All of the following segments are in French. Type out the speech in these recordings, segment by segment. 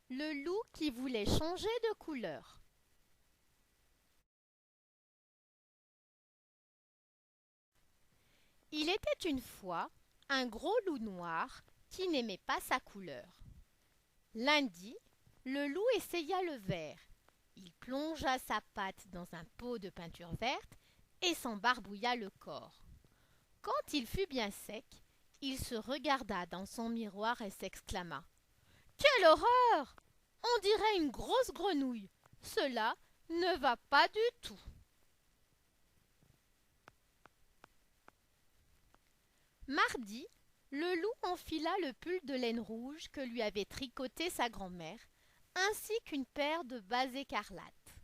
Le loup qui voulait changer de couleur. Il était une fois un gros loup noir qui n'aimait pas sa couleur. Lundi, le loup essaya le vert. Il plongea sa patte dans un pot de peinture verte et s'en barbouilla le corps. Quand il fut bien sec, il se regarda dans son miroir et s'exclama: quelle horreur! On dirait une grosse grenouille. Cela ne va pas du tout. Mardi, le loup enfila le pull de laine rouge que lui avait tricoté sa grand-mère, ainsi qu'une paire de bas écarlates.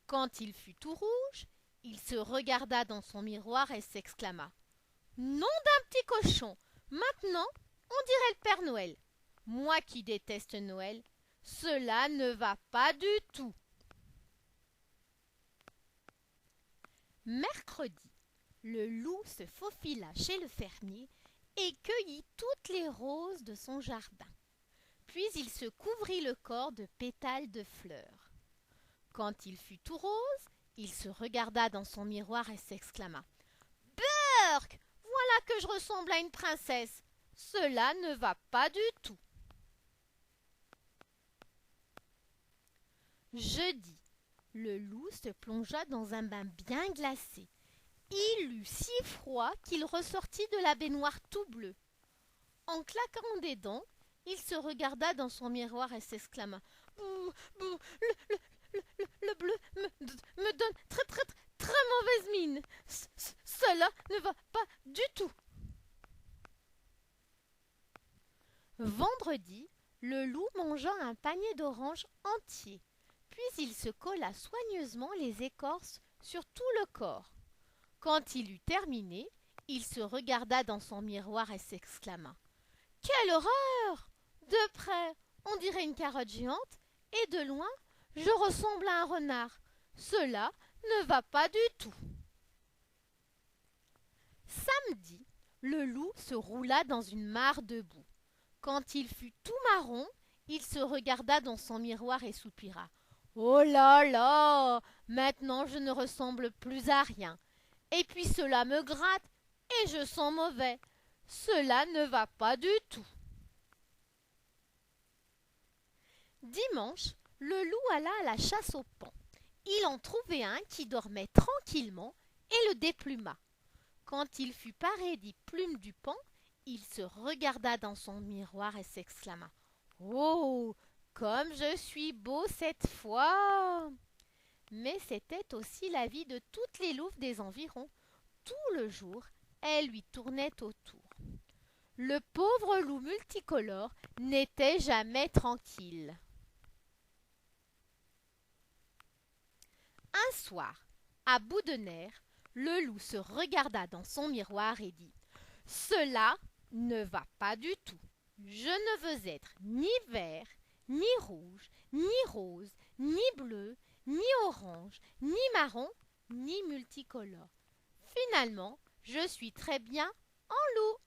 Quand il fut tout rouge, il se regarda dans son miroir et s'exclama: nom d'un petit cochon! Maintenant, on dirait le Père Noël. Moi qui déteste Noël, cela ne va pas du tout. Mercredi, le loup se faufila chez le fermier et cueillit toutes les roses de son jardin. Puis il se couvrit le corps de pétales de fleurs. Quand il fut tout rose, il se regarda dans son miroir et s'exclama: Burk! Voilà que je ressemble à une princesse. Cela ne va pas du tout. Jeudi, le loup se plongea dans un bain bien glacé. Il eut si froid qu'il ressortit de la baignoire tout bleu. En claquant des dents, il se regarda dans son miroir et s'exclama: Bouh, bouh, le bleu me donne très mauvaise mine. Cela ne va pas du tout. Vendredi, le loup mangea un panier d'oranges entier. Puis il se colla soigneusement les écorces sur tout le corps. Quand il eut terminé, il se regarda dans son miroir et s'exclama: quelle horreur! De près, on dirait une carotte géante, et de loin, je ressemble à un renard. Cela ne va pas du tout. Samedi, le loup se roula dans une mare de boue. Quand il fut tout marron, il se regarda dans son miroir et soupira: oh là là! Maintenant je ne ressemble plus à rien. Et puis cela me gratte et je sens mauvais. Cela ne va pas du tout. Dimanche, le loup alla à la chasse au paon. Il en trouvait un qui dormait tranquillement et le dépluma. Quand il fut paré des plumes du paon, il se regarda dans son miroir et s'exclama: oh, comme je suis beau cette fois! Mais c'était aussi la vie de toutes les louves des environs. Tout le jour, elles lui tournaient autour. Le pauvre loup multicolore n'était jamais tranquille. Un soir, à bout de nerfs, le loup se regarda dans son miroir et dit: cela ne va pas du tout. Je ne veux être ni vert, ni rouge, ni rose, ni bleu, ni orange, ni marron, ni multicolore. Finalement, je suis très bien en loup.